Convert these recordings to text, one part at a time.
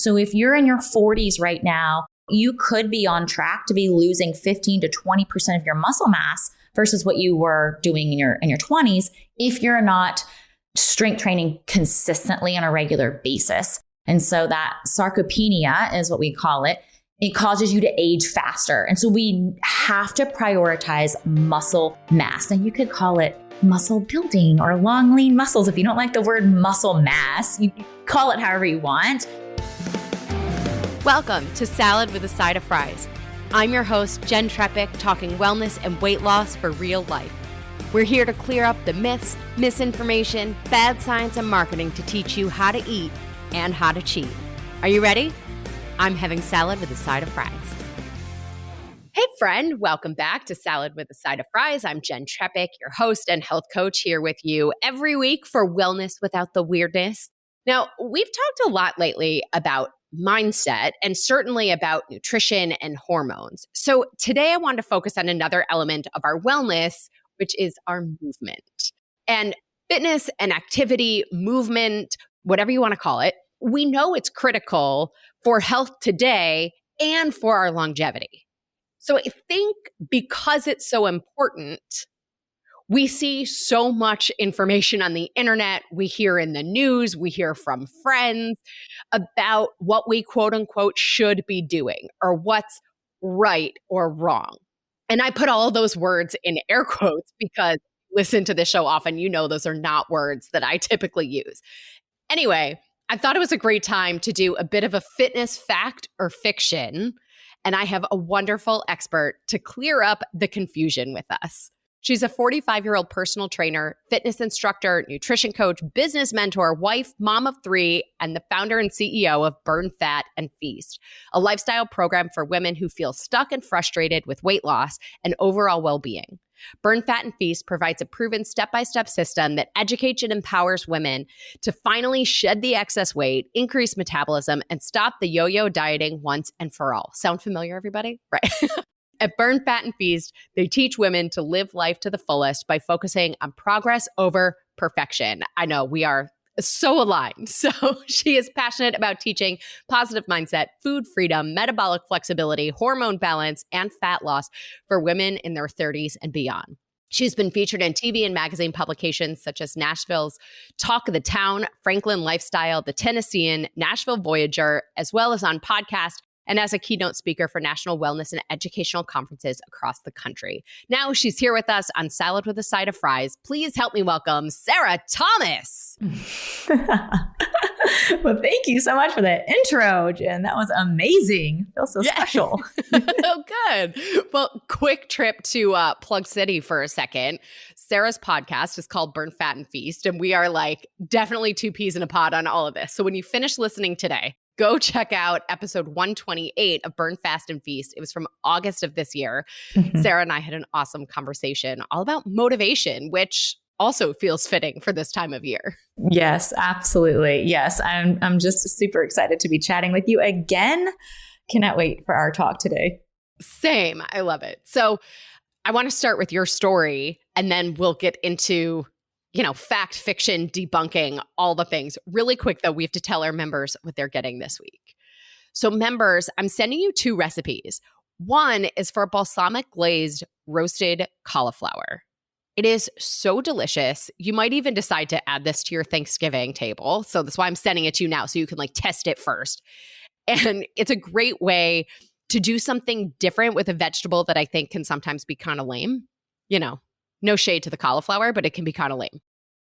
So if you're in your 40s right now, you could be on track to be losing 15 to 20% of your muscle mass versus what you were doing in your 20s if you're not strength training consistently on a regular basis. And so that sarcopenia is what we call it. It causes you to age faster. And so we have to prioritize muscle mass. Now you could call it muscle building or long, lean muscles. If you don't like the word muscle mass, you call it however you want. Welcome to Salad with a Side of Fries. I'm your host, Jenn Trepeck, talking wellness and weight loss for real life. We're here to clear up the myths, misinformation, bad science, and marketing to teach you how to eat and how to cheat. Are you ready? I'm having salad with a side of fries. Hey friend, welcome back to Salad with a Side of Fries. I'm Jenn Trepeck, your host and health coach, here with you every week for wellness without the weirdness. Now, we've talked a lot lately about mindset and certainly about nutrition and hormones. So today I want to focus on another element of our wellness, which is our movement. And fitness and activity, movement, whatever you want to call it, we know it's critical for health today and for our longevity. So I think because it's so important, we see so much information on the internet, we hear in the news, we hear from friends about what we quote unquote should be doing or what's right or wrong. And I put all those words in air quotes because listen to this show often, you know those are not words that I typically use. Anyway, I thought it was a great time to do a bit of a fitness fact or fiction, and I have a wonderful expert to clear up the confusion with us. She's a 45-year-old personal trainer, fitness instructor, nutrition coach, business mentor, wife, mom of 3, and the founder and CEO of Burn Fat and Feast, a lifestyle program for women who feel stuck and frustrated with weight loss and overall well-being. Burn Fat and Feast provides a proven step-by-step system that educates and empowers women to finally shed the excess weight, increase metabolism, and stop the yo-yo dieting once and for all. Sound familiar, everybody? Right. At Burn Fat and Feast, they teach women to live life to the fullest by focusing on progress over perfection. I know we are so aligned. So she is passionate about teaching positive mindset, food freedom, metabolic flexibility, hormone balance, and fat loss for women in their 30s and beyond. She's been featured in TV and magazine publications such as Nashville's Talk of the Town, Franklin Lifestyle, The Tennessean, Nashville Voyager, as well as on podcasts and as a keynote speaker for national wellness and educational conferences across the country. Now she's here with us on Salad with a Side of Fries. Please help me welcome Sarah Thomas. Well, thank you so much for that intro, Jen. That was amazing. I feel so special. Oh, good. Well, quick trip to Plug City for a second. Sarah's podcast is called Burn Fat and Feast, and we are like definitely 2 peas in a pod on all of this. So when you finish listening today, go check out episode 128 of Burn Fast and Feast. It was from August of this year. Sarah and I had an awesome conversation all about motivation, which also feels fitting for this time of year. Yes, absolutely. Yes, I'm just super excited to be chatting with you again. Cannot wait for our talk today. Same. I love it. So I want to start with your story, and then we'll get into fact, fiction, debunking, all the things. Really quick, though, we have to tell our members what they're getting this week. So members, I'm sending you 2 recipes. One is for balsamic glazed roasted cauliflower. It is so delicious. You might even decide to add this to your Thanksgiving table. So that's why I'm sending it to you now, so you can test it first. And it's a great way to do something different with a vegetable that I think can sometimes be kind of lame. No shade to the cauliflower, but it can be kind of lame.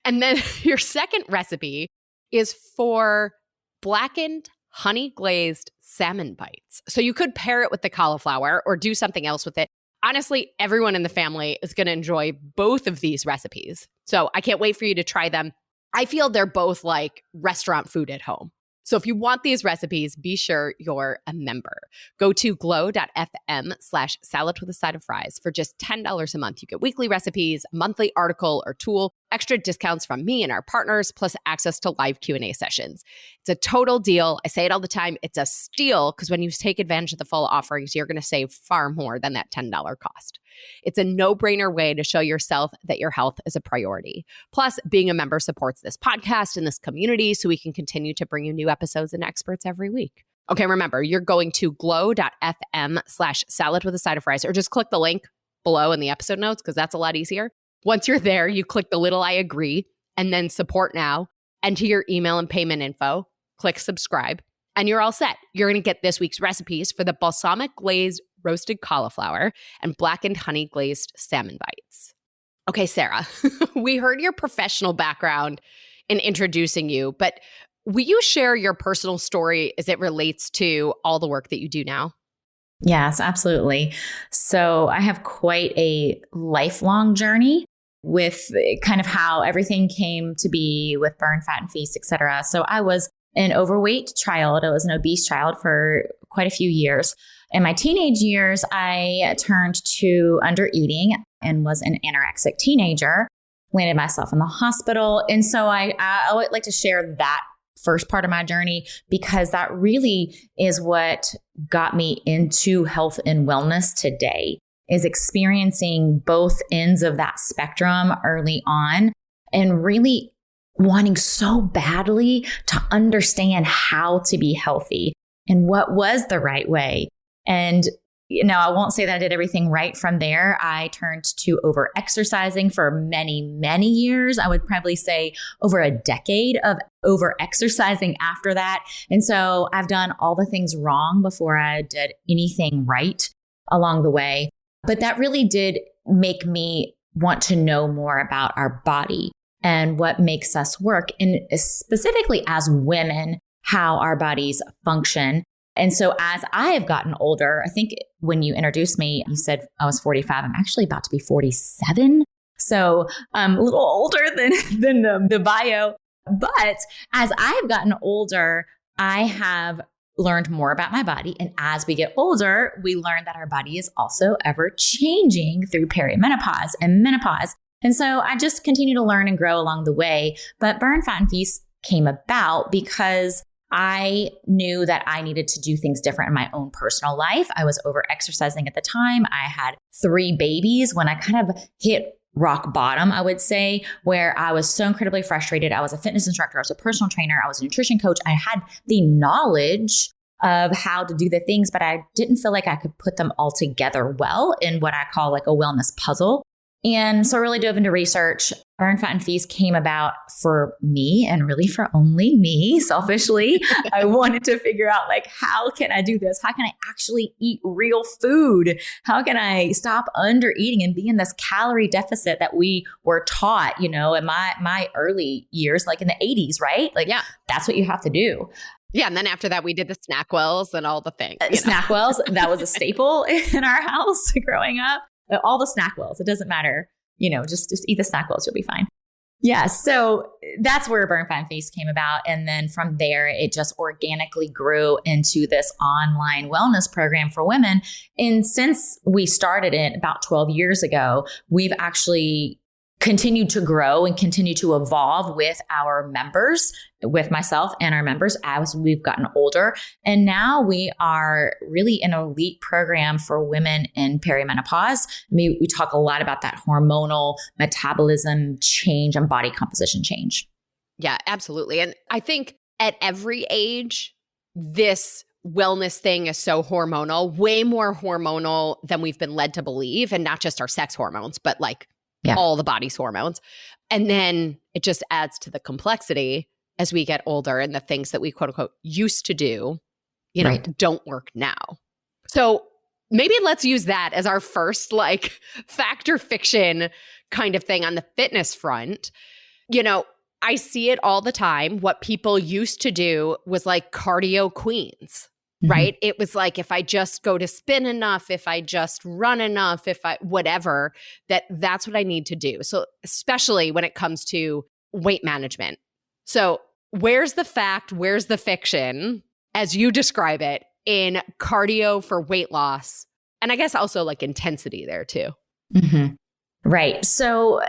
And then your second recipe is for blackened honey glazed salmon bites. So you could pair it with the cauliflower or do something else with it. Honestly, everyone in the family is going to enjoy both of these recipes. So I can't wait for you to try them. I feel they're both like restaurant food at home. So if you want these recipes, be sure you're a member. Go to glow.fm/salad with a side of fries for just $10 a month. You get weekly recipes, a monthly article or tool, extra discounts from me and our partners, plus access to live Q&A sessions. It's a total deal. I say it all the time. It's a steal because when you take advantage of the full offerings, you're going to save far more than that $10 cost. It's a no-brainer way to show yourself that your health is a priority. Plus, being a member supports this podcast and this community so we can continue to bring you new episodes and experts every week. Okay, remember, you're going to glow.fm/salad with a side of fries, or just click the link below in the episode notes because that's a lot easier. Once you're there, you click the little I agree and then support now, enter your email and payment info, click subscribe, and you're all set. You're going to get this week's recipes for the balsamic glazed roasted cauliflower and blackened honey glazed salmon bites. Okay, Sarah, we heard your professional background in introducing you, but will you share your personal story as it relates to all the work that you do now? Yes, absolutely. So I have quite a lifelong journey with kind of how everything came to be with burn, fat, and feast, et cetera. So I was an overweight child. I was an obese child for quite a few years. In my teenage years, I turned to undereating and was an anorexic teenager, landed myself in the hospital. And so I would like to share that first part of my journey because that really is what got me into health and wellness today, is experiencing both ends of that spectrum early on and really wanting so badly to understand how to be healthy and what was the right way. And I won't say that I did everything right from there. I turned to over exercising for many, many years. I would probably say over a decade of over exercising after that. And so I've done all the things wrong before I did anything right along the way. But that really did make me want to know more about our body and what makes us work, and specifically as women, how our bodies function. And so as I have gotten older, I think when you introduced me, you said I was 45. I'm actually about to be 47. So I'm a little older than the bio. But as I've gotten older, I have learned more about my body. And as we get older, we learn that our body is also ever changing through perimenopause and menopause. And so I just continue to learn and grow along the way. But Burn, Fat, and Feast came about because I knew that I needed to do things different in my own personal life. I was over exercising at the time. I had 3 babies when I kind of hit rock bottom, I would say, where I was so incredibly frustrated. I was a fitness instructor. I was a personal trainer. I was a nutrition coach. I had the knowledge of how to do the things, but I didn't feel like I could put them all together well in what I call like a wellness puzzle. And so I really dove into research. Burn, Fat, and Feast came about for me and really for only me, selfishly. I wanted to figure out like, how can I do this? How can I actually eat real food? How can I stop under eating and be in this calorie deficit that we were taught, in my early years, like in the 80s, right? Like, yeah, that's what you have to do. Yeah. And then after that, we did the Snackwells and all the things. Snackwells, that was a staple in our house growing up. All the Snackwells, it doesn't matter. Just eat the Snackwells, you'll be fine. Yeah. So that's where Burn, Fat, and Feast came about. And then from there, it just organically grew into this online wellness program for women. And since we started it about 12 years ago, we've actually continued to grow and continue to evolve with our members, with myself and our members as we've gotten older. And now we are really an elite program for women in perimenopause. We talk a lot about that hormonal metabolism change and body composition change. Yeah, absolutely. And I think at every age, this wellness thing is so hormonal, way more hormonal than we've been led to believe. And not just our sex hormones, but like all the body's hormones. And then it just adds to the complexity as we get older and the things that we quote unquote used to do, don't work now. So maybe let's use that as our first like fact or fiction kind of thing on the fitness front. I see it all the time. What people used to do was like cardio queens. Right? It was like, if I just go to spin enough, if I just run enough, if I whatever, that's what I need to do. So especially when it comes to weight management. So where's the fact, where's the fiction, as you describe it, in cardio for weight loss? And I guess also like intensity there too. Right. So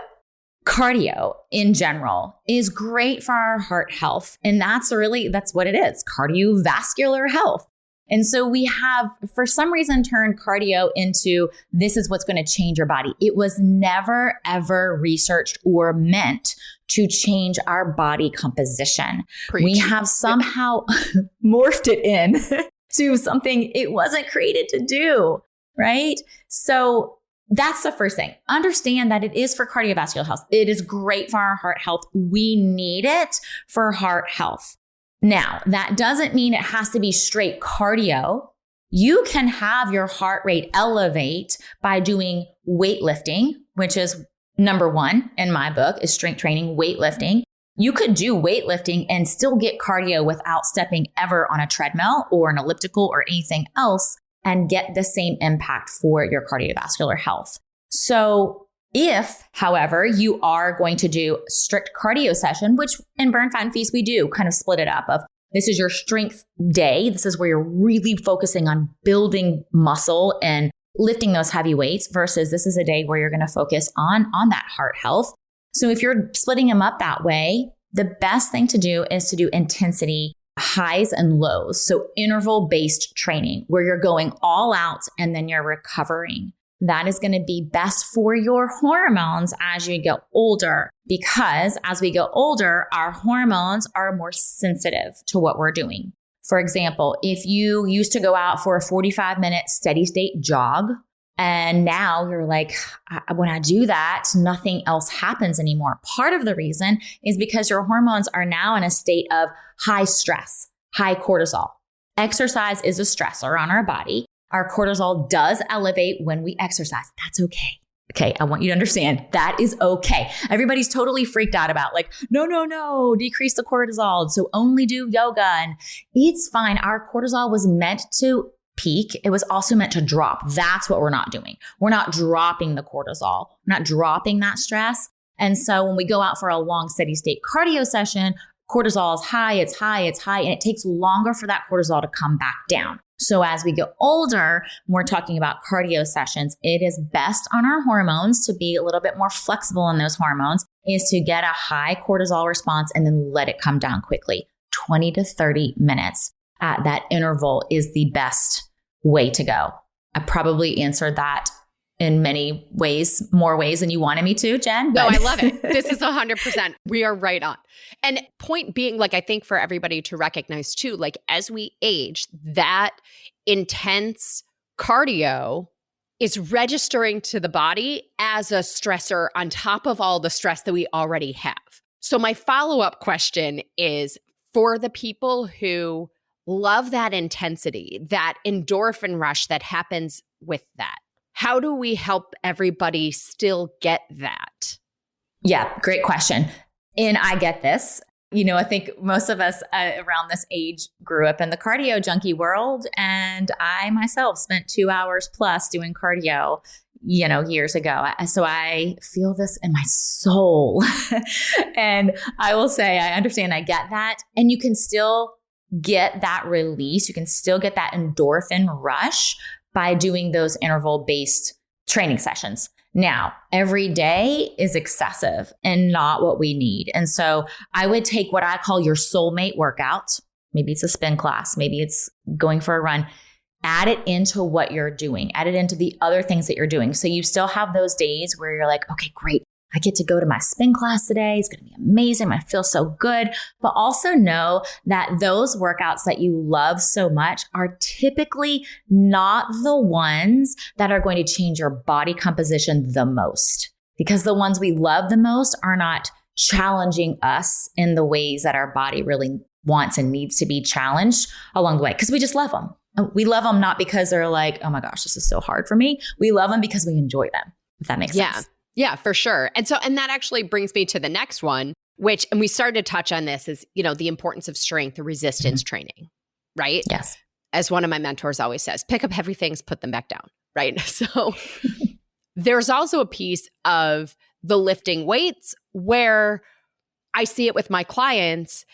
cardio in general is great for our heart health. And that's what it is, cardiovascular health. And so we have, for some reason, turned cardio into this is what's going to change your body. It was never, ever researched or meant to change our body composition. Preach. We have somehow morphed it in to something it wasn't created to do, right? So that's the first thing. Understand that it is for cardiovascular health. It is great for our heart health. We need it for heart health. Now, that doesn't mean it has to be straight cardio. You can have your heart rate elevate by doing weightlifting, which is number one in my book is strength training, weightlifting. You could do weightlifting and still get cardio without stepping ever on a treadmill or an elliptical or anything else and get the same impact for your cardiovascular health. So if, however, you are going to do a strict cardio session, which in Burn Fat and Feast we do kind of split it up of this is your strength day. This is where you're really focusing on building muscle and lifting those heavy weights versus this is a day where you're going to focus on that heart health. So if you're splitting them up that way, the best thing to do is to do intensity highs and lows. So interval-based training where you're going all out and then you're recovering. That is going to be best for your hormones as you get older, because as we get older, our hormones are more sensitive to what we're doing. For example, if you used to go out for a 45-minute steady state jog, and now you're like, when I do that, nothing else happens anymore. Part of the reason is because your hormones are now in a state of high stress, high cortisol. Exercise is a stressor on our body. Our cortisol does elevate when we exercise. That's okay. Okay, I want you to understand that is okay. Everybody's totally freaked out about like, no, decrease the cortisol. So only do yoga. And it's fine. Our cortisol was meant to peak. It was also meant to drop. That's what we're not doing. We're not dropping the cortisol. We're not dropping that stress. And so when we go out for a long steady state cardio session, cortisol is high, it's high, and it takes longer for that cortisol to come back down. So as we get older, when we're talking about cardio sessions, it is best on our hormones to be a little bit more flexible in those hormones, is to get a high cortisol response and then let it come down quickly. 20 to 30 minutes at that interval is the best way to go. I probably answered that in many ways, more ways than you wanted me to, Jen. No, I love it. This is 100%. We are right on. And point being, like, I think for everybody to recognize too, like as we age, that intense cardio is registering to the body as a stressor on top of all the stress that we already have. So my follow-up question is for the people who love that intensity, that endorphin rush that happens with that. How do we help everybody still get that? Yeah, great question. And I get this. You know, I think most of us around this age grew up in the cardio junkie world. And I myself spent 2 hours plus doing cardio, years ago. So I feel this in my soul. And I will say, I understand, I get that. And you can still get that release. You can still get that endorphin rush by doing those interval-based training sessions. Now, every day is excessive and not what we need. And so I would take what I call your soulmate workout. Maybe it's a spin class. Maybe it's going for a run. Add it into what you're doing. Add it into the other things that you're doing. So you still have those days where you're like, okay, great. I get to go to my spin class today. It's going to be amazing. I feel so good. But also know that those workouts that you love so much are typically not the ones that are going to change your body composition the most, because the ones we love the most are not challenging us in the ways that our body really wants and needs to be challenged along the way, because we just love them. We love them not because they're like, oh my gosh, this is so hard for me. We love them because we enjoy them, if that makes sense. Yeah, for sure. And that actually brings me to the next one, which, and we started to touch on this, is, the importance of strength and resistance training, right? Yes. As one of my mentors always says, pick up heavy things, put them back down, right? So there's also a piece of the lifting weights where I see it with my clients,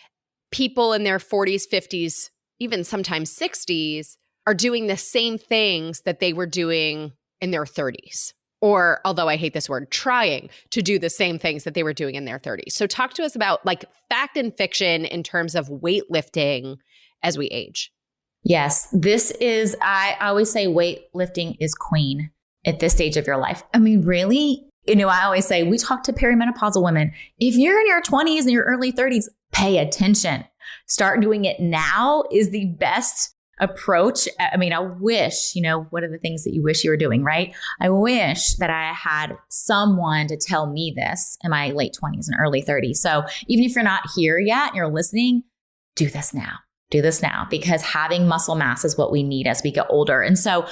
people in their 40s, 50s, even sometimes 60s are doing the same things that they were doing in their 30s. or although I hate this word, trying to do the same things that they were doing in their 30s. So talk to us about like fact and fiction in terms of weightlifting as we age. Yes, I always say weightlifting is queen at this stage of your life. I mean, really, I always say we talk to perimenopausal women. If you're in your 20s and your early 30s, pay attention. Start doing it now is the best approach. I mean, I wish, what are the things that you wish you were doing, right? I wish that I had someone to tell me this in my late 20s and early 30s. So even if you're not here yet and you're listening, do this now. Do this now, because having muscle mass is what we need as we get older. And so,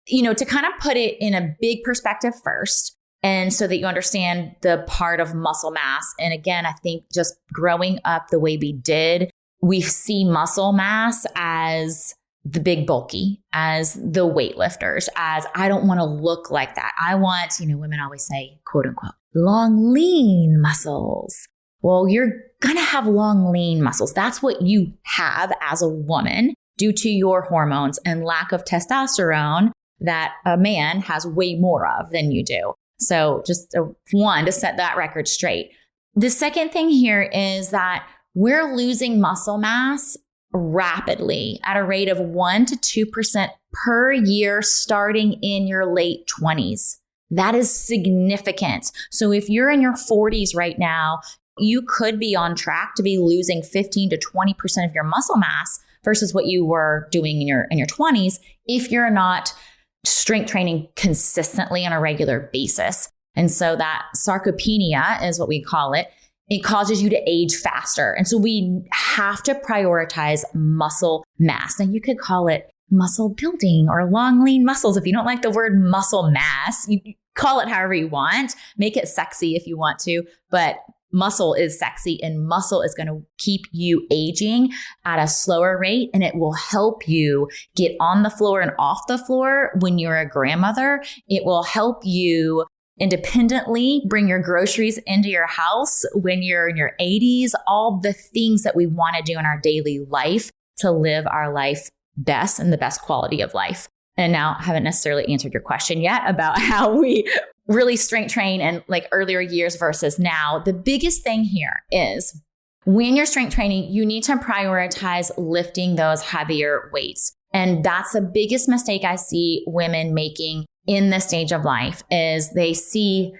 to kind of put it in a big perspective first, and so that you understand the part of muscle mass. And again, I think just growing up the way we did, we see muscle mass as the big bulky, as the weightlifters, as I don't want to look like that. I want, women always say, quote unquote, long, lean muscles. Well, you're going to have long, lean muscles. That's what you have as a woman due to your hormones and lack of testosterone that a man has way more of than you do. So just one, to set that record straight. The second thing here is that we're losing muscle mass rapidly at a rate of 1% to 2% per year starting in your late 20s. That is significant. So if you're in your 40s right now, you could be on track to be losing 15 to 20% of your muscle mass versus what you were doing in your 20s if you're not strength training consistently on a regular basis. And so that sarcopenia is what we call it. It causes you to age faster. And so we have to prioritize muscle mass. Now you could call it muscle building or long, lean muscles. If you don't like the word muscle mass, you call it however you want. Make it sexy if you want to, but muscle is sexy, and muscle is going to keep you aging at a slower rate, and it will help you get on the floor and off the floor when you're a grandmother. It will help you independently bring your groceries into your house when you're in your 80s, all the things that we want to do in our daily life to live our life best and the best quality of life. And now I haven't necessarily answered your question yet about how we really strength train and like earlier years versus now. The biggest thing here is when you're strength training, you need to prioritize lifting those heavier weights. And that's the biggest mistake I see women making in this stage of life is they see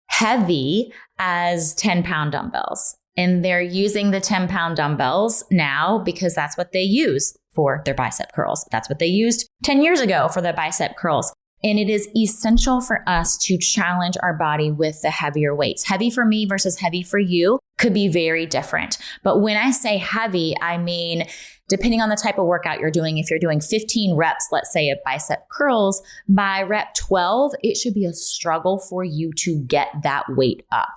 heavy as 10-pound dumbbells. And they're using the 10-pound dumbbells now because that's what they use for their bicep curls. That's what they used 10 years ago for the bicep curls. And it is essential for us to challenge our body with the heavier weights. Heavy for me versus heavy for you could be very different. But when I say heavy, I mean, depending on the type of workout you're doing, if you're doing 15 reps, let's say of bicep curls, by rep 12, it should be a struggle for you to get that weight up.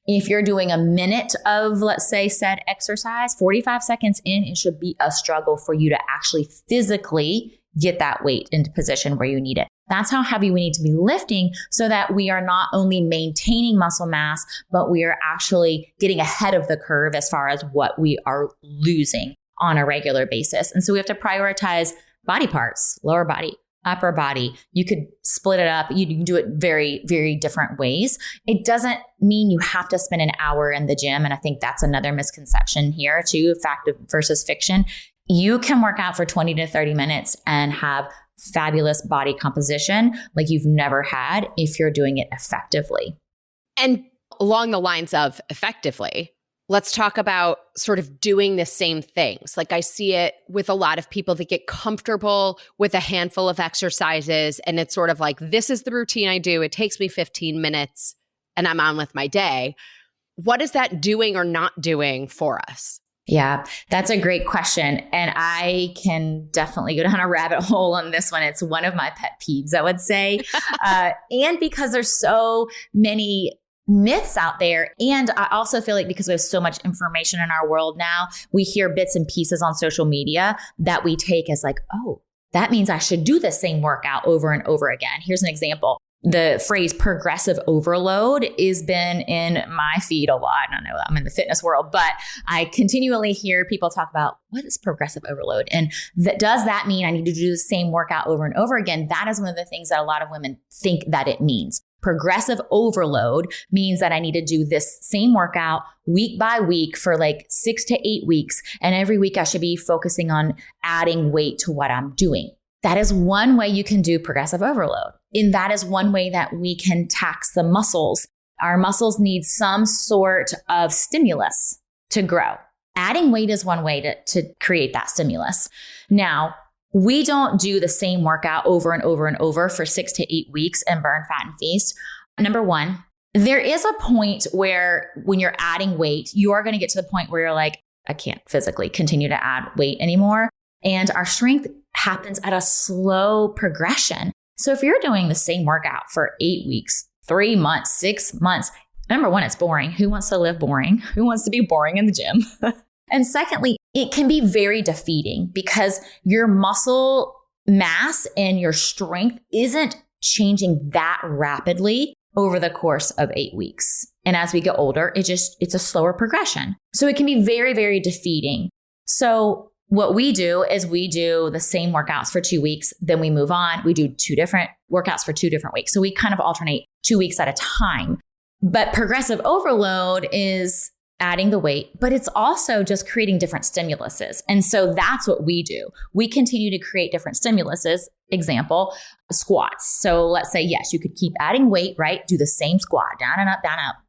If you're doing a minute of, let's say, said exercise, 45 seconds in, it should be a struggle for you to actually physically get that weight into position where you need it. That's how heavy we need to be lifting so that we are not only maintaining muscle mass, but we are actually getting ahead of the curve as far as what we are losing on a regular basis. And so we have to prioritize body parts, lower body, upper body. You could split it up. You can do it very, very different ways. It doesn't mean you have to spend an hour in the gym. And I think that's another misconception here too, fact versus fiction. You can work out for 20 to 30 minutes and have fabulous body composition like you've never had if you're doing it effectively. And along the lines of effectively, let's talk about sort of doing the same things. Like I see it with a lot of people that get comfortable with a handful of exercises and it's sort of like, this is the routine I do. It takes me 15 minutes and I'm on with my day. What is that doing or not doing for us? Yeah, that's a great question. And I can definitely go down a rabbit hole on this one. It's one of my pet peeves, I would say. And because there's so many myths out there. And I also feel like because we have so much information in our world now, we hear bits and pieces on social media that we take as like, oh, that means I should do the same workout over and over again. Here's an example. The phrase progressive overload has been in my feed a lot. I know I'm in the fitness world, but I continually hear people talk about what is progressive overload? And does that mean I need to do the same workout over and over again? That is one of the things that a lot of women think that it means. Progressive overload means that I need to do this same workout week by week for like 6 to 8 weeks. And every week I should be focusing on adding weight to what I'm doing. That is one way you can do progressive overload. And that is one way that we can tax the muscles. Our muscles need some sort of stimulus to grow. Adding weight is one way to create that stimulus. Now, we don't do the same workout over and over and over for 6 to 8 weeks and burn fat and feast. Number one, there is a point where when you're adding weight, you are going to get to the point where you're like, I can't physically continue to add weight anymore. And our strength happens at a slow progression. So if you're doing the same workout for 8 weeks, 3 months, 6 months, number one, it's boring. Who wants to live boring? Who wants to be boring in the gym? And secondly, it can be very defeating because your muscle mass and your strength isn't changing that rapidly over the course of 8 weeks. And as we get older, it's a slower progression. So it can be very, very defeating. So what we do is we do the same workouts for 2 weeks, then we move on. We do 2 different workouts for 2 different weeks. So we kind of alternate 2 weeks at a time. But progressive overload is adding the weight, but it's also just creating different stimuluses. And so that's what we do. We continue to create different stimuluses. Example, squats. So let's say, yes, you could keep adding weight, right? Do the same squat, down and up,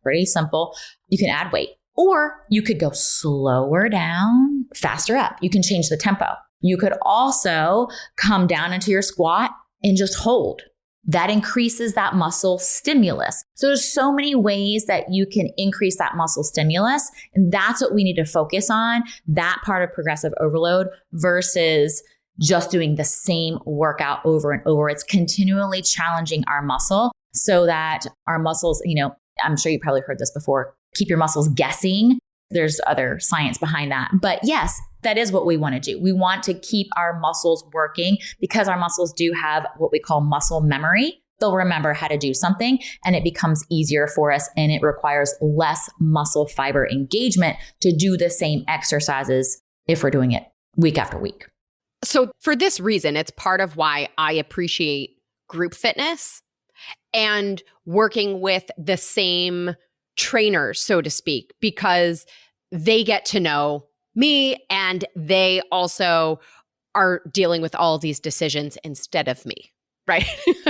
pretty simple. You can add weight, or you could go slower down, faster up. You can change the tempo. You could also come down into your squat and just hold. That increases that muscle stimulus. So there's so many ways that you can increase that muscle stimulus. And that's what we need to focus on, that part of progressive overload versus just doing the same workout over and over. It's continually challenging our muscle so that our muscles, I'm sure you probably heard this before, keep your muscles guessing. There's other science behind that. But yes, that is what we want to do. We want to keep our muscles working because our muscles do have what we call muscle memory. They'll remember how to do something and it becomes easier for us and it requires less muscle fiber engagement to do the same exercises if we're doing it week after week. So for this reason, it's part of why I appreciate group fitness and working with the same trainers, so to speak, because they get to know me and they also are dealing with all of these decisions instead of me, right?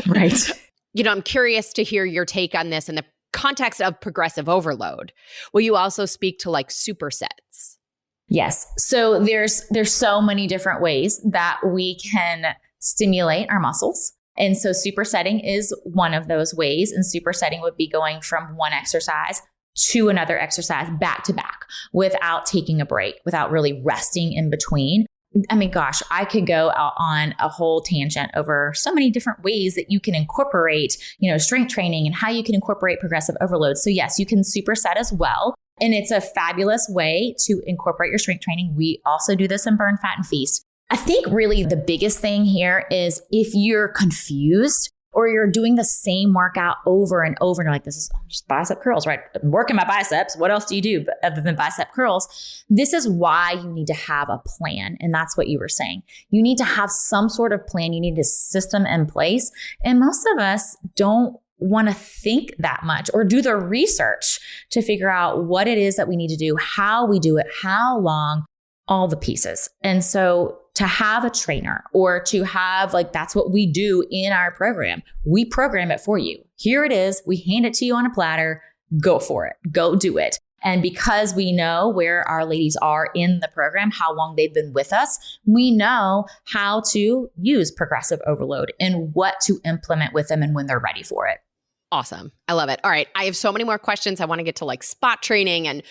Right. I'm curious to hear your take on this in the context of progressive overload. Will you also speak to like supersets? Yes. So there's so many different ways that we can stimulate our muscles. And so supersetting is one of those ways. And supersetting would be going from one exercise to another exercise back to back without taking a break, without really resting in between. I mean, gosh, I could go out on a whole tangent over so many different ways that you can incorporate, strength training and how you can incorporate progressive overload. So yes, you can superset as well. And it's a fabulous way to incorporate your strength training. We also do this in Burn, Fat, and Feast. I think really the biggest thing here is if you're confused or you're doing the same workout over and over and you're like, this is just bicep curls, right? I'm working my biceps. What else do you do other than bicep curls? This is why you need to have a plan. And that's what you were saying. You need to have some sort of plan. You need a system in place. And most of us don't want to think that much or do the research to figure out what it is that we need to do, how we do it, how long, all the pieces. And so to have a trainer or to have that's what we do in our program. We program it for you. Here it is. We hand it to you on a platter. Go for it. Go do it. And because we know where our ladies are in the program, how long they've been with us, we know how to use progressive overload and what to implement with them and when they're ready for it. Awesome. I love it. All right. I have so many more questions. I want to get to spot training and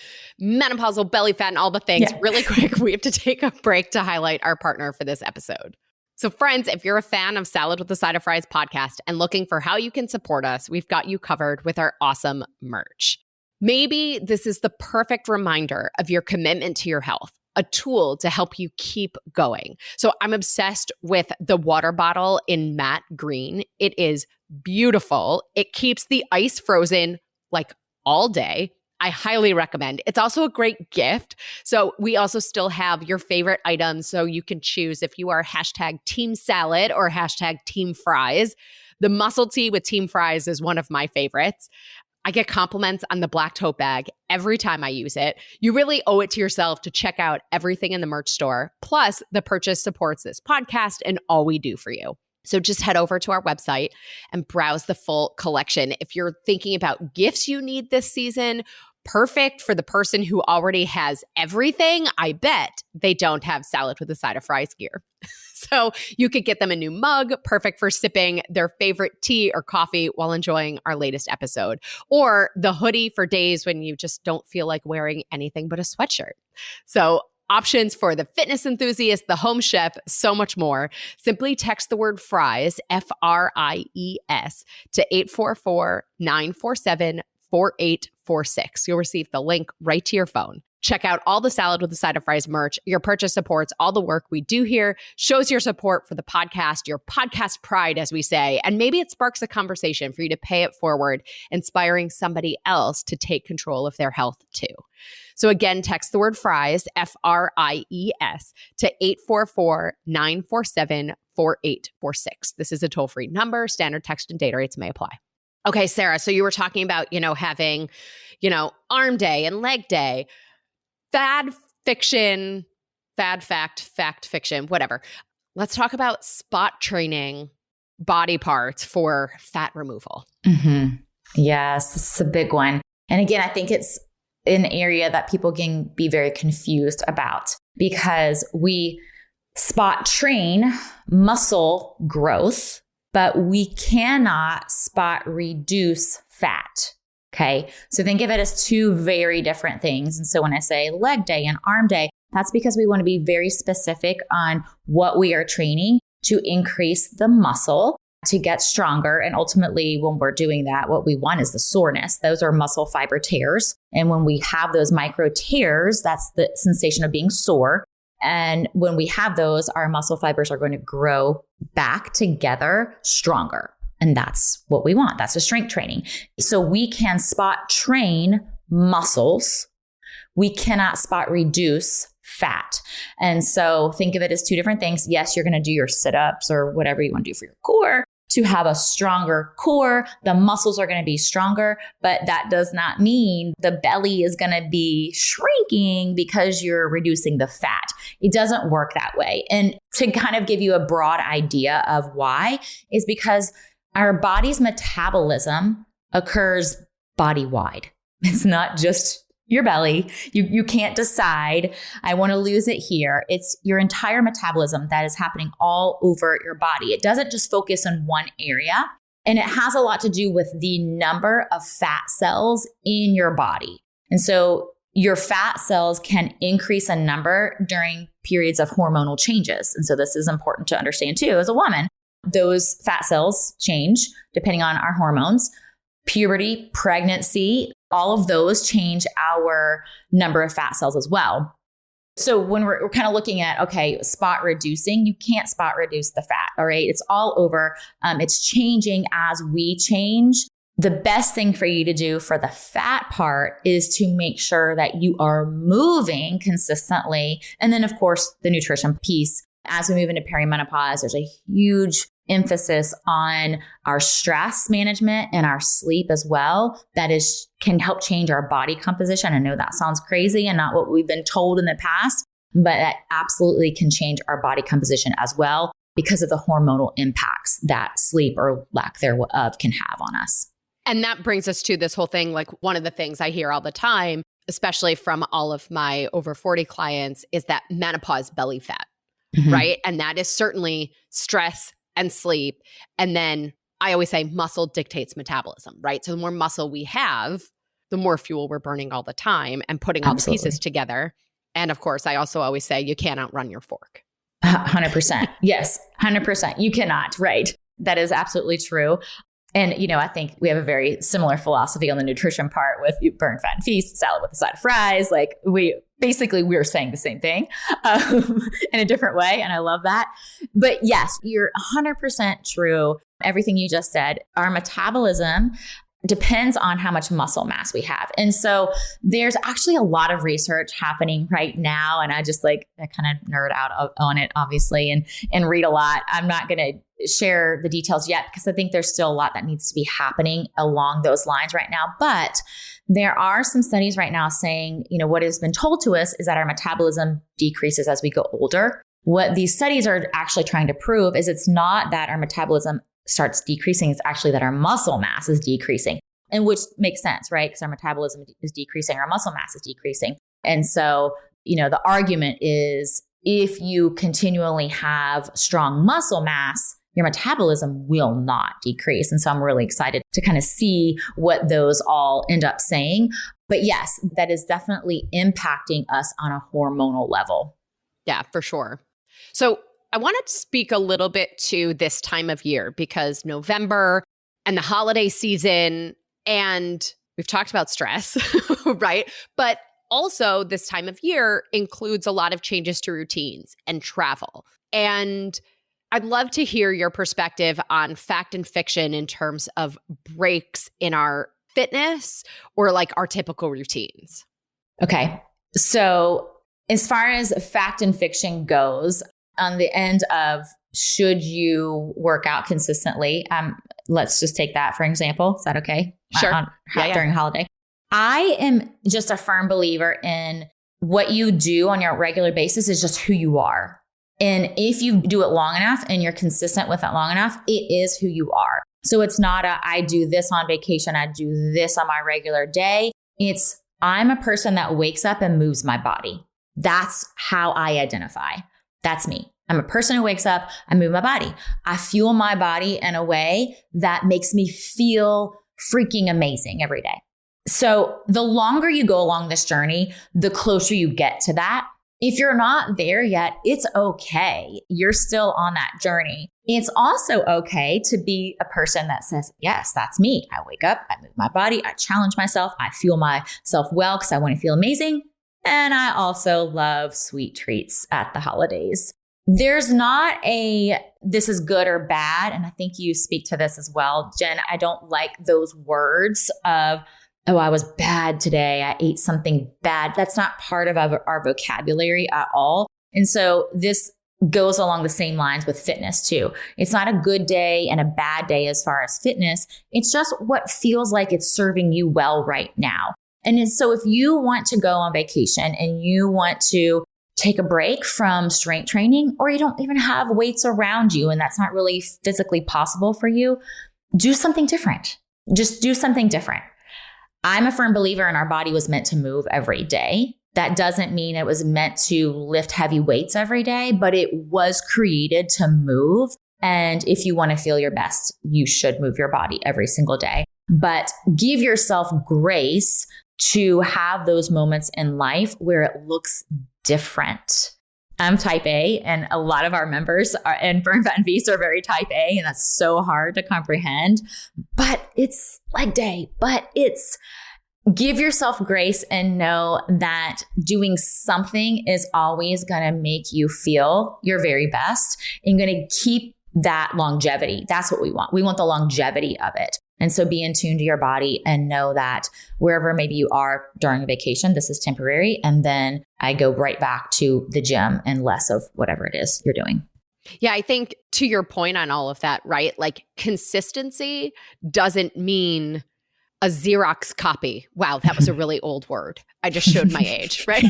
menopausal belly fat and all the things. Yeah. Really quick, we have to take a break to highlight our partner for this episode. So friends, if you're a fan of Salad with a Side of Fries podcast and looking for how you can support us, we've got you covered with our awesome merch. Maybe this is the perfect reminder of your commitment to your health, a tool to help you keep going. So I'm obsessed with the water bottle in matte green. It is beautiful. It keeps the ice frozen all day. I highly recommend. It's also a great gift. So we also still have your favorite items. So you can choose if you are #team salad or #team fries. The muscle tee with team fries is one of my favorites. I get compliments on the black tote bag every time I use it. You really owe it to yourself to check out everything in the merch store. Plus, the purchase supports this podcast and all we do for you. So just head over to our website and browse the full collection. If you're thinking about gifts you need this season, perfect for the person who already has everything, I bet they don't have salad with a side of fries gear. So you could get them a new mug, perfect for sipping their favorite tea or coffee while enjoying our latest episode. Or the hoodie for days when you just don't feel like wearing anything but a sweatshirt. So options for the fitness enthusiast, the home chef, so much more. Simply text the word fries, FRIES, to 844-947-4846. You'll receive the link right to your phone. Check out all the Salad with a Side of Fries merch. Your purchase supports all the work we do here, shows your support for the podcast, your podcast pride, as we say, and maybe it sparks a conversation for you to pay it forward, inspiring somebody else to take control of their health too. So again, text the word fries, FRIES, to 844-947-4846. This is a toll-free number. Standard text and data rates may apply. Okay, Sarah, so you were talking about, having, arm day and leg day. Fad fiction, fad fact fiction, whatever. Let's talk about spot training body parts for fat removal. Mm-hmm. Yes, this is a big one. And again, I think it's an area that people can be very confused about because we spot train muscle growth, but we cannot spot reduce fat. Okay. So think of it as two very different things. And so when I say leg day and arm day, that's because we want to be very specific on what we are training to increase the muscle to get stronger. And ultimately, when we're doing that, what we want is the soreness. Those are muscle fiber tears. And when we have those micro tears, that's the sensation of being sore. And when we have those, our muscle fibers are going to grow back together stronger. And that's what we want. That's a strength training. So we can spot train muscles. We cannot spot reduce fat. And so think of it as two different things. Yes, you're going to do your sit-ups or whatever you want to do for your core to have a stronger core. The muscles are going to be stronger, but that does not mean the belly is going to be shrinking because you're reducing the fat. It doesn't work that way. And to kind of give you a broad idea of why is because our body's metabolism occurs body-wide. It's not just your belly. You can't decide, I want to lose it here. It's your entire metabolism that is happening all over your body. It doesn't just focus on one area. And it has a lot to do with the number of fat cells in your body. And so your fat cells can increase in number during periods of hormonal changes. And so this is important to understand too as a woman. Those fat cells change depending on our hormones, puberty, pregnancy, all of those change our number of fat cells as well. So when we're kind of looking at, okay, spot reducing, you can't spot reduce the fat, all right? It's all over. It's changing as we change. The best thing for you to do for the fat part is to make sure that you are moving consistently. And then, of course, the nutrition piece. As we move into perimenopause, there's a huge emphasis on our stress management and our sleep as well. That can help change our body composition. I know that sounds crazy and not what we've been told in the past, but that absolutely can change our body composition as well because of the hormonal impacts that sleep or lack thereof can have on us. And that brings us to this whole thing. Like one of the things I hear all the time, especially from all of my over 40 clients, is that menopause belly fat. Mm-hmm. Right. And that is certainly stress and sleep. And then I always say muscle dictates metabolism, right? So the more muscle we have, the more fuel we're burning all the time and putting all the pieces together. And of course, I also always say you can't outrun your fork. 100%. Yes, 100%. You cannot. Right. That is absolutely true. And, I think we have a very similar philosophy on the nutrition part with burn, fat, and feast, salad with a side of fries. Like we're saying the same thing in a different way. And I love that. But yes, you're 100% true. Everything you just said, our metabolism depends on how much muscle mass we have. And so there's actually a lot of research happening right now. And I kind of nerd out on it, obviously, and read a lot. I'm not going to share the details yet because I think there's still a lot that needs to be happening along those lines right now. But there are some studies right now saying, what has been told to us is that our metabolism decreases as we go older. What these studies are actually trying to prove is it's not that our metabolism starts decreasing, it's actually that our muscle mass is decreasing, and which makes sense, right? Because our metabolism is decreasing, our muscle mass is decreasing. And so, the argument is if you continually have strong muscle mass, your metabolism will not decrease. And so I'm really excited to kind of see what those all end up saying. But yes, that is definitely impacting us on a hormonal level. Yeah, for sure. So I want to speak a little bit to this time of year because November and the holiday season, and we've talked about stress, right? But also this time of year includes a lot of changes to routines and travel. And I'd love to hear your perspective on fact and fiction in terms of breaks in our fitness or like our typical routines. Okay. So as far as fact and fiction goes, on the end of should you work out consistently, let's just take that for example. Is that okay? Sure. During holiday. I am just a firm believer in what you do on your regular basis is just who you are. And if you do it long enough and you're consistent with it long enough, it is who you are. So it's not I do this on vacation, I do this on my regular day. It's I'm a person that wakes up and moves my body. That's how I identify. That's me. I'm a person who wakes up, I move my body. I fuel my body in a way that makes me feel freaking amazing every day. So the longer you go along this journey, the closer you get to that. If you're not there yet, it's okay. You're still on that journey. It's also okay to be a person that says, yes, that's me. I wake up, I move my body, I challenge myself, I fuel myself well because I want to feel amazing. And I also love sweet treats at the holidays. There's not this is good or bad. And I think you speak to this as well, Jen. I don't like those words of, oh, I was bad today. I ate something bad. That's not part of our vocabulary at all. And so this goes along the same lines with fitness too. It's not a good day and a bad day as far as fitness. It's just what feels like it's serving you well right now. And so if you want to go on vacation and you want to take a break from strength training, or you don't even have weights around you and that's not really physically possible for you, do something different. Just do something different. I'm a firm believer in our body was meant to move every day. That doesn't mean it was meant to lift heavy weights every day, but it was created to move. And if you want to feel your best, you should move your body every single day. But give yourself grace to have those moments in life where it looks different. I'm type A, and a lot of our members in Burn Fat and Feast are very type A, and that's so hard to comprehend. But it's leg day, give yourself grace and know that doing something is always going to make you feel your very best and going to keep that longevity. That's what we want. We want the longevity of it. And so be in tune to your body and know that wherever maybe you are during a vacation, this is temporary. And then I go right back to the gym and less of whatever it is you're doing. Yeah, I think to your point on all of that, right? Like consistency doesn't mean a Xerox copy. Wow, that was a really old word. I just showed my age, right?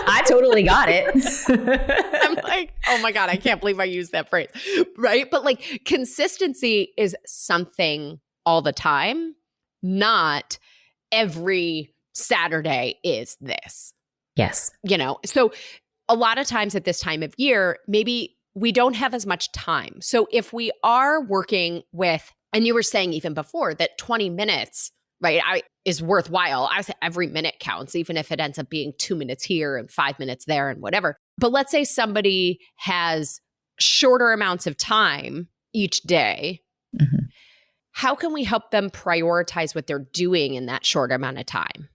I totally got it. I'm like, oh my God, I can't believe I used that phrase, right? But like consistency is something all the time, not every Saturday is this. Yes. So a lot of times at this time of year, maybe we don't have as much time. So if we are working with, and you were saying even before that 20 minutes, right, is worthwhile. I say every minute counts, even if it ends up being 2 minutes here and 5 minutes there and whatever. But let's say somebody has shorter amounts of time each day. Mm-hmm. How can we help them prioritize what they're doing in that short amount of time?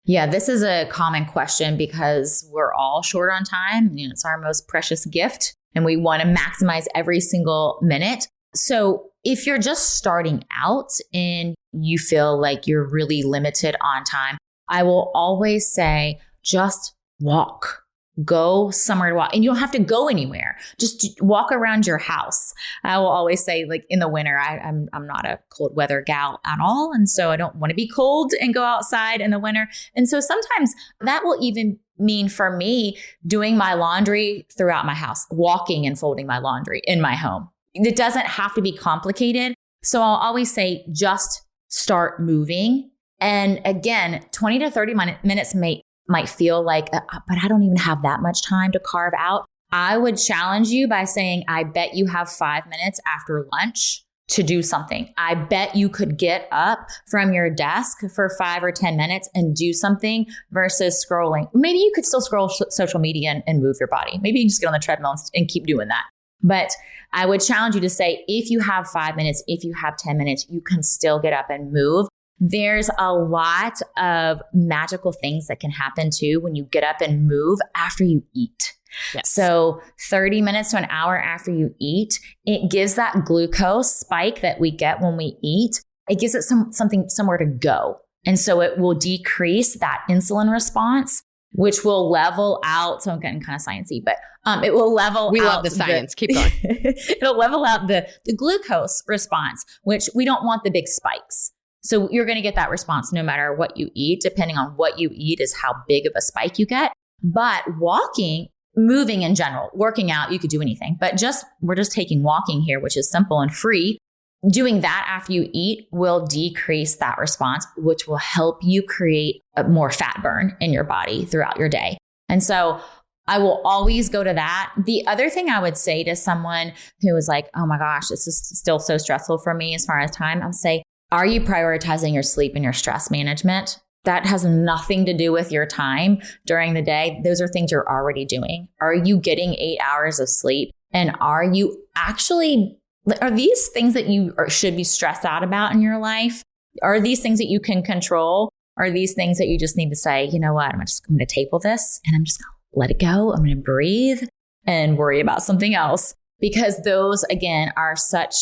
Yeah, this is a common question because we're all short on time. It's our most precious gift and we want to maximize every single minute. So if you're just starting out and you feel like you're really limited on time, I will always say, just walk. Go somewhere to walk. And you don't have to go anywhere. Just walk around your house. I will always say, like in the winter, I'm not a cold weather gal at all. And so I don't want to be cold and go outside in the winter. And so sometimes that will even mean for me doing my laundry throughout my house, walking and folding my laundry in my home. It doesn't have to be complicated. So I'll always say, just start moving. And again, 20 to 30 minutes might feel like, but I don't even have that much time to carve out. I would challenge you by saying, I bet you have 5 minutes after lunch to do something. I bet you could get up from your desk for 5 or 10 minutes and do something versus scrolling. Maybe you could still scroll social media and move your body. Maybe you can just get on the treadmill and keep doing that. But I would challenge you to say, if you have 5 minutes, if you have 10 minutes, you can still get up and move. There's a lot of magical things that can happen too when you get up and move after you eat. Yes. So 30 minutes to an hour after you eat, it gives that glucose spike that we get when we eat. It gives it something somewhere to go. And so it will decrease that insulin response, which will level out. So I'm getting kind of sciencey, but it will level we out. We love the science. Keep going. It'll level out the glucose response, which we don't want the big spikes. So you're going to get that response no matter what you eat. Depending on what you eat is how big of a spike you get. But walking, moving in general, working out, you could do anything. But we're just taking walking here, which is simple and free. Doing that after you eat will decrease that response, which will help you create a more fat burn in your body throughout your day. And so I will always go to that. The other thing I would say to someone who is like, oh my gosh, this is still so stressful for me as far as time, I'll say, are you prioritizing your sleep and your stress management? That has nothing to do with your time during the day. Those are things you're already doing. Are you getting 8 hours of sleep? And are these things that you should be stressed out about in your life? Are these things that you can control? Are these things that you just need to say, you know what, I'm going to table this and I'm just going to let it go. I'm going to breathe and worry about something else. Because those, again, are such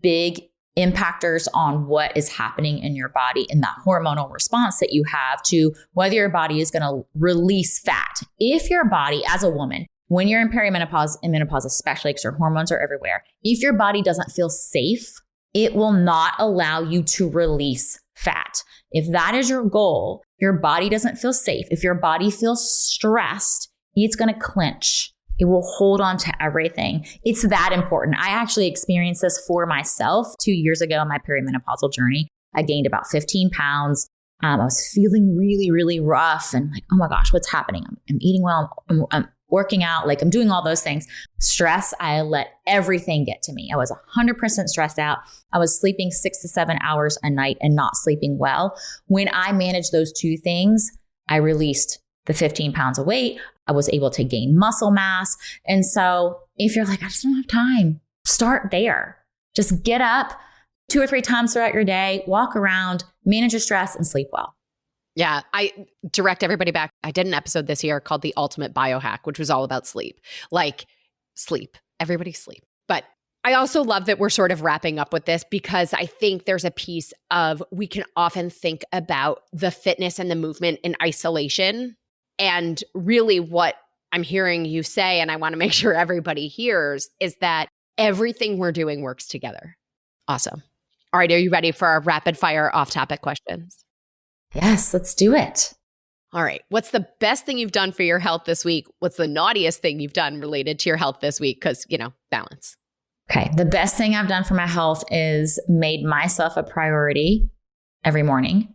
big impactors on what is happening in your body and that hormonal response that you have to whether your body is going to release fat. If your body, as a woman, when you're in perimenopause and menopause, especially because your hormones are everywhere, if your body doesn't feel safe, it will not allow you to release fat. If that is your goal, your body doesn't feel safe. If your body feels stressed, it's going to clench. It will hold on to everything. It's that important. I actually experienced this for myself 2 years ago in my perimenopausal journey. I gained about 15 pounds. I was feeling really, really rough and like, oh my gosh, what's happening? I'm eating well. I'm working out. Like I'm doing all those things. Stress, I let everything get to me. I was 100% stressed out. I was sleeping 6 to 7 hours a night and not sleeping well. When I managed those two things, I released the 15 pounds of weight. I was able to gain muscle mass. And so if you're like, I just don't have time, start there. Just get up 2 or 3 times throughout your day, walk around, manage your stress, and sleep well. Yeah, I direct everybody back. I did an episode this year called The Ultimate Biohack, which was all about sleep. Like sleep, everybody sleep. But I also love that we're sort of wrapping up with this because I think there's a piece of we can often think about the fitness and the movement in isolation. And really what I'm hearing you say, and I want to make sure everybody hears, is that everything we're doing works together. Awesome. All right, are you ready for our rapid fire off-topic questions? Yes, let's do it. All right. What's the best thing you've done for your health this week? What's the naughtiest thing you've done related to your health this week? Because, balance. Okay. The best thing I've done for my health is made myself a priority every morning.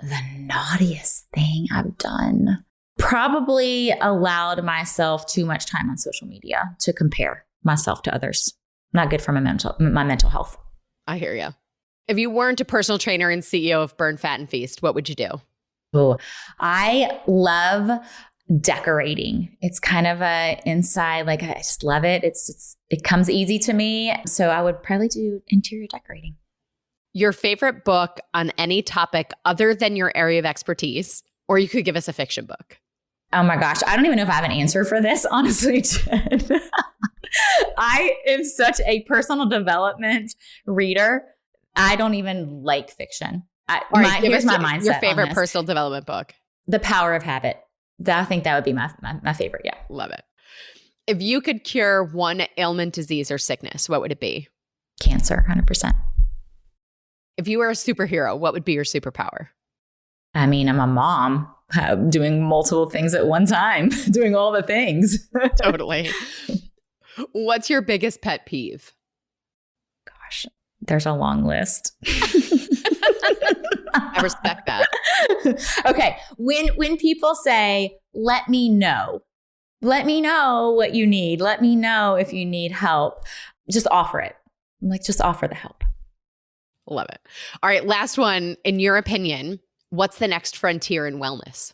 The naughtiest thing I've done, probably allowed myself too much time on social media to compare myself to others. Not good for my mental health. I hear you. If you weren't a personal trainer and CEO of Burn, Fat, and Feast, what would you do? Oh, I love decorating. It's kind of a inside, like I just love it. It comes easy to me. So I would probably do interior decorating. Your favorite book on any topic other than your area of expertise, or you could give us a fiction book. Oh my gosh. I don't even know if I have an answer for this, honestly, Jen. I am such a personal development reader. I don't even like fiction. Here's my mindset. Your favorite personal development book? The Power of Habit. I think that would be my favorite. Yeah. Love it. If you could cure one ailment, disease, or sickness, what would it be? Cancer, 100%. If you were a superhero, what would be your superpower? I mean, I'm a mom doing multiple things at one time, doing all the things. Totally. What's your biggest pet peeve? Gosh, there's a long list. I respect that. Okay. When people say, let me know what you need. Let me know if you need help. Just offer it. I'm like, just offer the help. Love it. All right. Last one. In your opinion, what's the next frontier in wellness?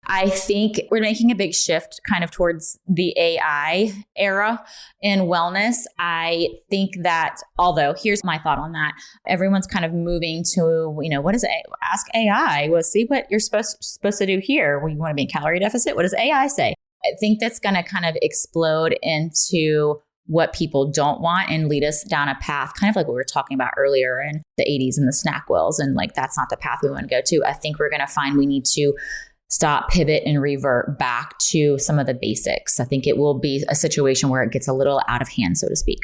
I think we're making a big shift kind of towards the AI era in wellness. I think that, although here's my thought on that, everyone's kind of moving to, what is it? Ask AI. Well, see what you're supposed to do here. Well, you want to be in calorie deficit? What does AI say? I think that's going to kind of explode into what people don't want and lead us down a path, kind of like what we were talking about earlier in the 80s and the snack wheels. And like, that's not the path we want to go to. I think we're going to find we need to stop, pivot, and revert back to some of the basics. I think it will be a situation where it gets a little out of hand, so to speak.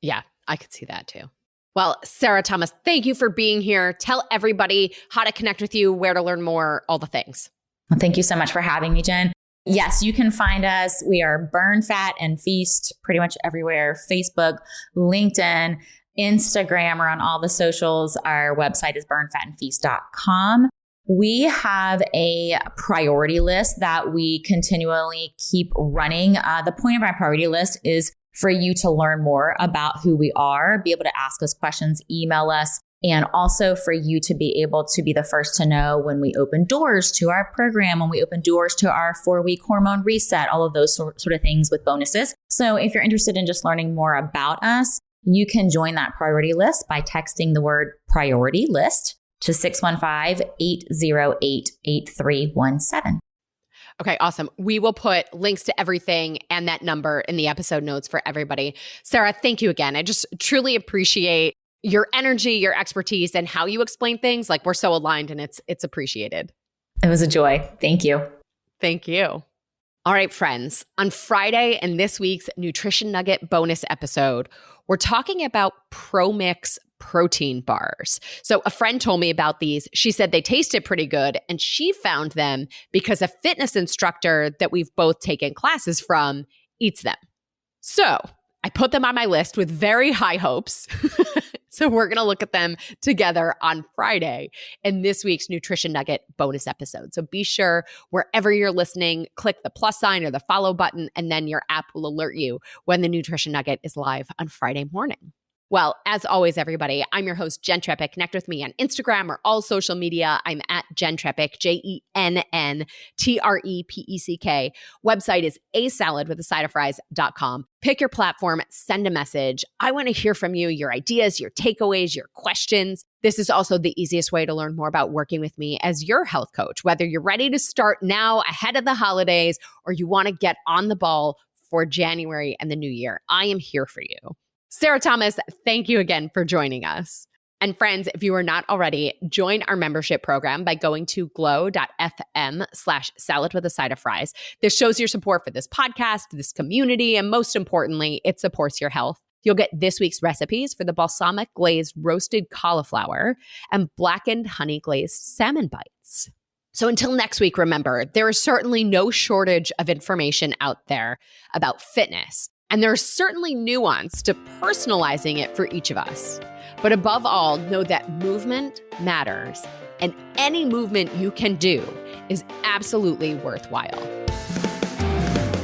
Yeah, I could see that too. Well, Sarah Thomas, thank you for being here. Tell everybody how to connect with you, where to learn more, all the things. Well, thank you so much for having me, Jen. Yes, you can find us. We are Burn Fat and Feast pretty much everywhere. Facebook, LinkedIn, Instagram, or on all the socials. Our website is burnfatandfeast.com. We have a priority list that we continually keep running. The point of our priority list is for you to learn more about who we are, be able to ask us questions, email us, and also for you to be able to be the first to know when we open doors to our program, when we open doors to our 4-week hormone reset, all of those sort of things with bonuses. So if you're interested in just learning more about us, you can join that priority list by texting the word priority list to 615-808-8317. Okay, awesome. We will put links to everything and that number in the episode notes for everybody. Sarah, thank you again. I just truly appreciate your energy, your expertise, and how you explain things. Like, we're so aligned, and it's appreciated. It was a joy. Thank you. Thank you. All right, friends. On Friday in this week's Nutrition Nugget bonus episode, we're talking about ProMix protein bars. So a friend told me about these. She said they tasted pretty good, and she found them because a fitness instructor that we've both taken classes from eats them. So I put them on my list with very high hopes. So we're going to look at them together on Friday in this week's Nutrition Nugget bonus episode. So be sure wherever you're listening, click the plus sign or the follow button, and then your app will alert you when the Nutrition Nugget is live on Friday morning. Well, as always, everybody, I'm your host, Jenn Trepeck. Connect with me on Instagram or all social media. I'm at Jenn Trepeck, JENNTREPECK. Website is asaladwithasideofries.com. Pick your platform, send a message. I want to hear from you, your ideas, your takeaways, your questions. This is also the easiest way to learn more about working with me as your health coach, whether you're ready to start now ahead of the holidays or you want to get on the ball for January and the new year. I am here for you. Sarah Thomas, thank you again for joining us. And friends, if you are not already, join our membership program by going to glow.fm/saladwithasideofries. This shows your support for this podcast, this community, and most importantly, it supports your health. You'll get this week's recipes for the balsamic glazed roasted cauliflower and blackened honey glazed salmon bites. So until next week, remember, there is certainly no shortage of information out there about fitness. And there's certainly nuance to personalizing it for each of us. But above all, know that movement matters, and any movement you can do is absolutely worthwhile.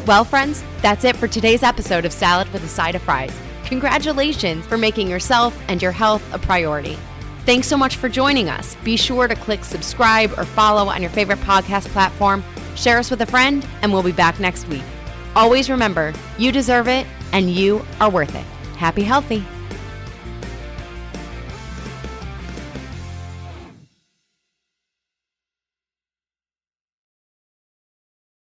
Well, friends, that's it for today's episode of Salad with a Side of Fries. Congratulations for making yourself and your health a priority. Thanks so much for joining us. Be sure to click subscribe or follow on your favorite podcast platform. Share us with a friend, and we'll be back next week. Always remember, you deserve it and you are worth it. Happy healthy.